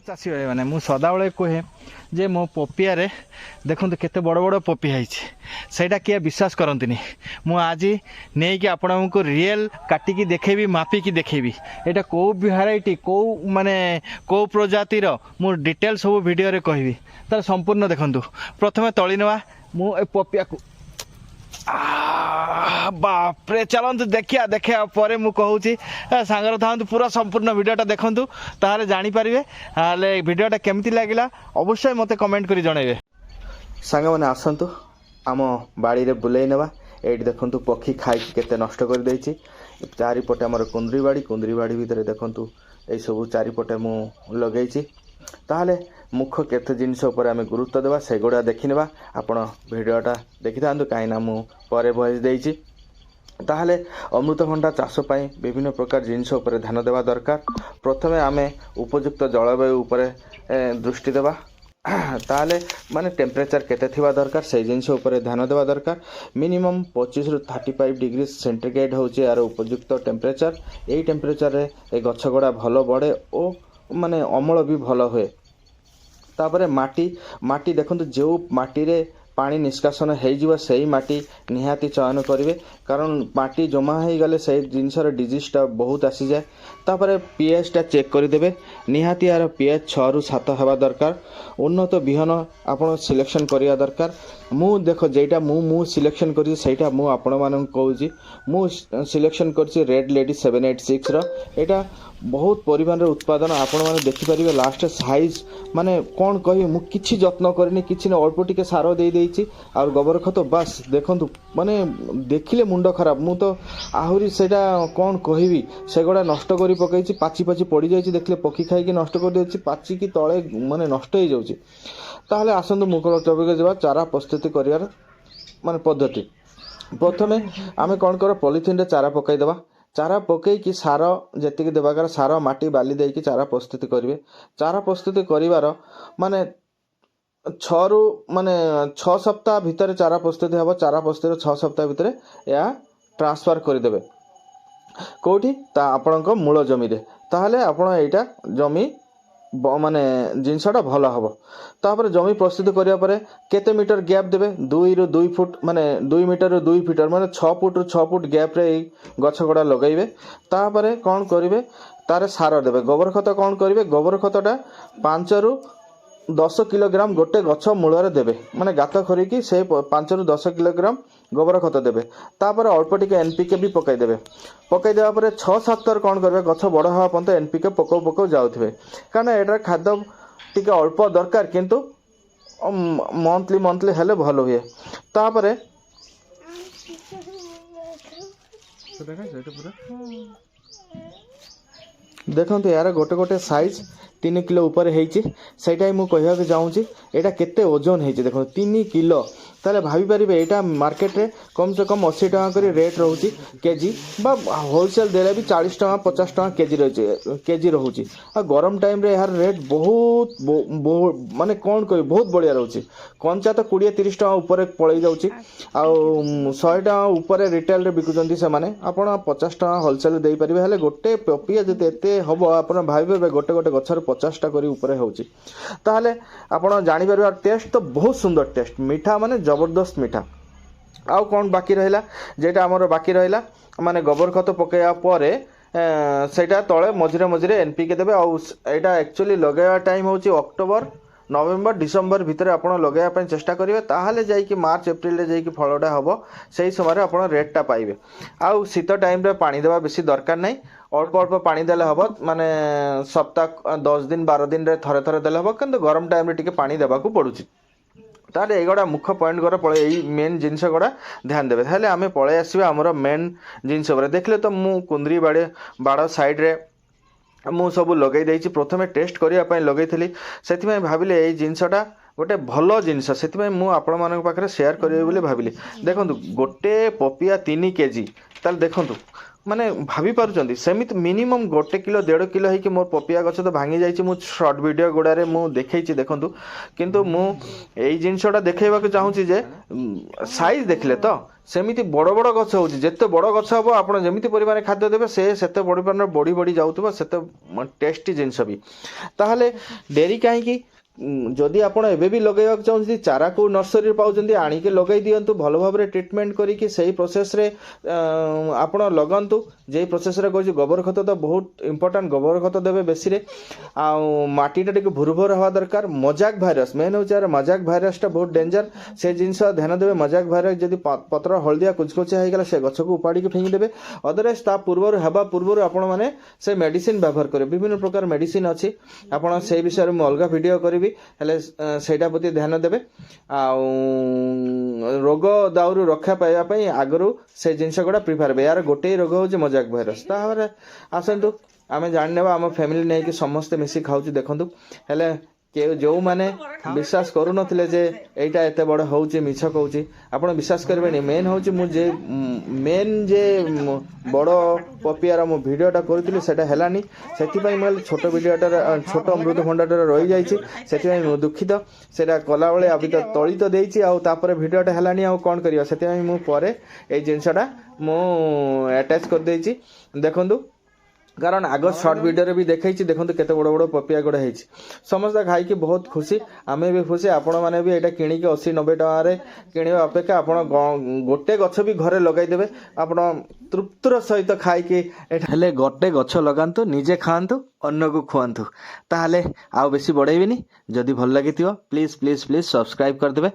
चाषी भाई मैंने मुझे सदाबले कहे जे मो पपिया देखो केते बड़ बड़ पपी है सहीटा किए विश्वास करती मु आज नहीं कि आपण को रियल काटिकी देखेबी मापिकी देखेबी एटा कौ भेराइटी कौ माने कौ प्रजातिर मु डिटेल सब वीडियो रे कहबी तार संपूर्ण देखंतु प्रथमे तली नवा मु ए पपिया को बापरे चलतु देखिया देखिया पर मुझे सांगर था पूरा संपूर्ण वीडियोटा देखूँ ताहले जानीपारे वीडियोटा केमती लगे अवश्य मत कमेंट कर जनइबे सांग मैंने आसतु आम बाड़ी रे बुलाई नेबा ये देखूँ पक्षी खाई केते नष्ट कर देछि चारिपटे आमर कुंदरी बाड़ी भितर देखूँ ये सब चारिपटे मु लगेछि ताहले मुख्य केते जिनस उपर आम गुरुत्व देवा से गुड़ा देखिनेबा आपण भिडियोटा देखि था कहीं मु पर भॉइस देछि ताहले अमृतभंडा चाष पाई विभिन्न प्रकार जिनस उपर ध्यान देवा दरकार प्रथमे आमे उपयुक्त जलवायु उपर दृष्टि देवा ताहले माने टेम्परेचर केते थिबा दरकार से जिनस उपर ध्यान देवा दरकार मिनिमम 25 रु 35 डिग्री सेंटीग्रेड होची यार उपयुक्त टेम्परेचर एई टेम्परेचर रे ए गछ गुड़ा भल बढ़े ओ माने अमल भी भल हुए तापरे माटी देखो जो माटी रे पानी निष्कासन हो से माटी निहाती चयन करेंगे कारण माटी जमा हो गले से जिनसर डिजीजटा बहुत आसी जाए तापरे पीएच टा चेक करदेवे निहाती यार पीएच 6 रु 7 हवा दरकार उन्नत बिहन आपण सिलेक्शन करिया दरकार मु देखो जेटा मु सिलेक्शन करी सेटा मु आपण मानन कहूची मु सिलेक्शन करछि रेड लेडी 786 रो एटा बहुत परिमाण रे उत्पादन आपण माने देखि परिबे लास्ट साइज माने कोन कहि मु किछि जत्न करनी किछि ने अल्प टिके सारो दे देछि और गोबर खत बस देखंतु माने देखिले मुंड खराब मु तो आहुरी सेटा कोन कहिबी सेगोडा नष्ट करी पकैछि पाची पड़ी जाइछि देखले पखी खाइ कि नष्ट कर देछि पाची की तळे माने नष्ट हो जाउछि ताहले आसंतु मुकुल टॉपिक जबा चारा प्रस्तुति करियार माने पद्धति प्रथमे आमे कोन कर पॉलिथिन रे चारा पकाई देबा चारा पकई कि सार जेतिक देवाकार सार माटी बाली देकी चारा प्रस्तुति करेंगे चारा प्रस्तुति करिवार माने 6 सप्ताह भितर चारा प्रस्तुति हम चारा प्रस्तुति 6 सप्ताह भितर या ट्रांसफर करदेवे कौटी ता आपणक मूल जमी रे ताहले आपण एटा जमी माने जिनसटा भल हम तापर जमी प्रस्तुत करिया परे केते मीटर गैप देबे 2 रु 2 फुट माने 2 मीटर रु 2 फीटर माने 6 फुट रु 6 फुट गैप रे गछ गड़ा लगाइबे तापर कोन करिवे तारे सार देबे गोबर खत कोन करिवे गोबर खतटा 5 रु 10 किलोग्राम गोटे गछ मूलरे देबे माने गात खरिकी से 5 रु 10 किलोग्राम गोबर खत देबे तापर अल्प टिके एनपीके भी पकाई देबे पकाई देबा परे 6-7 थर कोन करबे गछ बड़ हवा पंत एनपीके पको जाउथिबे कारण एटा खाद्य टिके अल्प दरकार किंतु मंथली हेले भल हुए तापर देखो यार गोटे गोटे साइज 3 किलो ऊपर होती से मुझे चाहूँगी यहाँ केते ओजन होती देखो 3 किलो ताले भाभी पारे यहाँ मार्केट रे कम से कम 80 टका कर रेट रोचे केजी बा होलसेल देले भी 40 टका 50 टका केजी रोचे आ गरम टाइम रे यार रेट बहुत माने कौन कह बहुत बढ़िया रोचे कंचा तो 20-30 टका ऊपर पड़े जाऊँगी आ 100 टका ऊपर रिटेल रे बिकुचंती से माने आपण 50 टका होलसेल दे पारिबे हेले गोटे पपिया जते एते हबो आपण भाबिबे गोटे गोटे गछर 50 टका करी ऊपर होउची ताहले आपण जानि पारिबे टेस्ट तो बहुत सुंदर टेस्ट मीठा माने जबरदस्त मीठा आउ कौन बाकी रहा जेटा आमर बाकी रहा माने गोबर खत पकड़ा पर सेटा तले मझिरे मझिरे एनपीके देबे आउ एटा एक्चुअली लगेवा टाइम होची अक्टोबर नवेम्बर डिसेम्बर भितर आपण लगेया पय चेष्टा करिवे ताहाले जाई कि मार्च एप्रिल रे जाई कि फलटा हबो सेही समय आपण रेटटा पाइबे आउ शीत टाइम रे पानी देबा बेसी दरकार नै अल्प अल्प पानी देले हबो माने सप्ताह 10 दिन 12 दिन रे थरे थरे देले हबो किंतु गरम टाइम रे टिके पानी देबा को पडुची ताले एगोड़ा मुख्य पॉइंट कर पड़े यही मेन जिनस गुड़ा ध्यान देवे ताले आमे पळे आसीबा हमर मेन जिनस उपर देखले तो मु कुंदरी बाड़ साइड रे मु सब लगे देछि प्रथमे टेस्ट करिया पय लगैथली सेति भाबिले एई जिनसटा गोटे भल जिनस से मु आपण मानक पाखरे शेयर करिवे बोली भाबिली देखंतु गोटे पपिया 3 केजी ताले देखंतु ମାନେ ଭାବି ପାରୁଛନ୍ତି ସେମିତି ମିନିମମ୍ 1 କିଲୋ 1.5 କିଲୋ ହେଇକି ମୋର ପପିଆ ଗଛ ତ ଭାଙ୍ଗି ଯାଇଛି। ମୁଁ ସର୍ଟ ଭିଡ଼ିଓ ଗୁଡ଼ାରେ ମୁଁ ଦେଖେଇଛି ଦେଖନ୍ତୁ, କିନ୍ତୁ ମୁଁ ଏଇ ଜିନିଷଟା ଦେଖେଇବାକୁ ଚାହୁଁଛି ଯେ ସାଇଜ୍ ଦେଖିଲେ ତ ସେମିତି ବଡ଼ ବଡ଼ ଗଛ ହେଉଛି। ଯେତେ ବଡ଼ ଗଛ ହେବ ଆପଣ ଯେମିତି ପରିମାଣରେ ଖାଦ୍ୟ ଦେବେ ସେ ସେତେ ପରିମାଣରେ ବଢ଼ି ବଢ଼ି ଯାଉଥିବ, ସେତେ ଟେଷ୍ଟି ଜିନିଷ ବି। ତାହେଲେ ଡେରି କାହିଁକି? ଯଦି ଆପଣ ଏବେ ବି ଲଗାଇବାକୁ ଚାହୁଁଛନ୍ତି, ଚାରାକୁ ନର୍ସରୀରୁ ପାଉଛନ୍ତି, ଆଣିକି ଲଗାଇ ଦିଅନ୍ତୁ। ଭଲ ଭାବରେ ଟ୍ରିଟମେଣ୍ଟ କରିକି ସେଇ ପ୍ରୋସେସ୍ରେ ଆପଣ ଲଗାନ୍ତୁ। ଯେଇ ପ୍ରୋସେସ୍ରେ କହୁଛି ଗୋବର ଖତ ତ ବହୁତ ଇମ୍ପୋର୍ଟାଣ୍ଟ, ଗୋବର ଖତ ଦେବେ ବେଶୀରେ। ଆଉ ମାଟିଟା ଟିକେ ଭୁରଭୁର ହେବା ଦରକାର। ମଜାକ ଭାଇରସ୍ ମେନ୍ ହେଉଛି ଆର ମଜାକ ଭାଇରସ୍ଟା ବହୁତ ଡେଞ୍ଜର। ସେ ଜିନିଷ ଧ୍ୟାନ ଦେବେ। ମଜାକ ଭାଇରସ୍ ଯଦି ପତ୍ର ହଳଦିଆ କୁଚକୁଚିଆ ହେଇଗଲା ସେ ଗଛକୁ ଉପାଡ଼ିକି ଫିଙ୍ଗିଦେବେ। ଅଦରୱାଇଜ୍ ତା ପୂର୍ବରୁ ହେବା ପୂର୍ବରୁ ଆପଣମାନେ ସେ ମେଡ଼ିସିନ ବ୍ୟବହାର କରିବେ। ବିଭିନ୍ନ ପ୍ରକାର ମେଡ଼ିସିନ ଅଛି, ଆପଣ ସେଇ ବିଷୟରେ ମୁଁ ଅଲଗା ଭିଡ଼ିଓ କରିବି, ହେଲେ ସେଇଟା ପ୍ରତି ଧ୍ୟାନ ଦେବେ। ଆଉ ରୋଗ ଦାଉରୁ ରକ୍ଷା ପାଇବା ପାଇଁ ଆଗରୁ ସେ ଜିନିଷ ଗୁଡ଼ା ପ୍ରିଫାର ହେବେ। ଏହାର ଗୋଟିଏ ରୋଗ ହେଉଛି ମଜାକ ଭାଇରସ୍। ତାପରେ ଆସନ୍ତୁ ଆମେ ଜାଣିନେବା, ଆମ ଫ୍ୟାମିଲି ନେଇକି ସମସ୍ତେ ମିଶି ଖାଉଛୁ ଦେଖନ୍ତୁ। ହେଲେ ଯେଉଁମାନେ ବିଶ୍ୱାସ କରୁନଥିଲେ ଯେ ଏଇଟା ଏତେ ବଡ଼ ହେଉଛି, ମିଛ କହୁଛି, ଆପଣ ବିଶ୍ୱାସ କରିବେନି। ମେନ୍ ହେଉଛି ମୁଁ ଯେ ବଡ଼ ପପିଆର ମୁଁ ଭିଡ଼ିଓଟା କରିଥିଲି ସେଇଟା ହେଲାନି। ସେଥିପାଇଁ ମୁଁ ଛୋଟ ଭିଡ଼ିଓଟାରେ ଛୋଟ ଅମୃତଭଣ୍ଡାଟାରେ ରହିଯାଇଛି। ସେଥିପାଇଁ ମୁଁ ଦୁଃଖିତ। ସେଇଟା କଲାବେଳେ ଆବି ତ ତଳି ତ ଦେଇଛି, ଆଉ ତାପରେ ଭିଡ଼ିଓଟା ହେଲାନି, ଆଉ କ'ଣ କରିବା। ସେଥିପାଇଁ ମୁଁ ପରେ ଏଇ ଜିନିଷଟା ମୁଁ ଆଟାଚ୍ କରିଦେଇଛି ଦେଖନ୍ତୁ। କାରଣ ଆଗ ସର୍ଟ ଭିଡ଼ିଓରେ ବି ଦେଖେଇଛି ଦେଖନ୍ତୁ କେତେ ବଡ଼ ବଡ଼ ପପିଆ ଗୁଡ଼ା ହେଇଛି। ସମସ୍ତେ ଖାଇକି ବହୁତ ଖୁସି, ଆମେ ବି ଖୁସି। ଆପଣମାନେ ବି ଏଇଟା କିଣିକି 80-90 ଟଙ୍କାରେ କିଣିବା ଅପେକ୍ଷା ଆପଣ ଗୋଟେ ଗଛ ବି ଘରେ ଲଗାଇଦେବେ, ଆପଣ ତୃପ୍ତିର ସହିତ ଖାଇକି ଏଇଟା। ହେଲେ ଗୋଟେ ଗଛ ଲଗାନ୍ତୁ, ନିଜେ ଖାଆନ୍ତୁ, ଅନ୍ୟକୁ ଖୁଆନ୍ତୁ। ତାହେଲେ ଆଉ ବେଶୀ ବଢ଼େଇବିନି। ଯଦି ଭଲ ଲାଗିଥିବ ପ୍ଲିଜ୍ ସବସ୍କ୍ରାଇବ୍ କରିଦେବେ।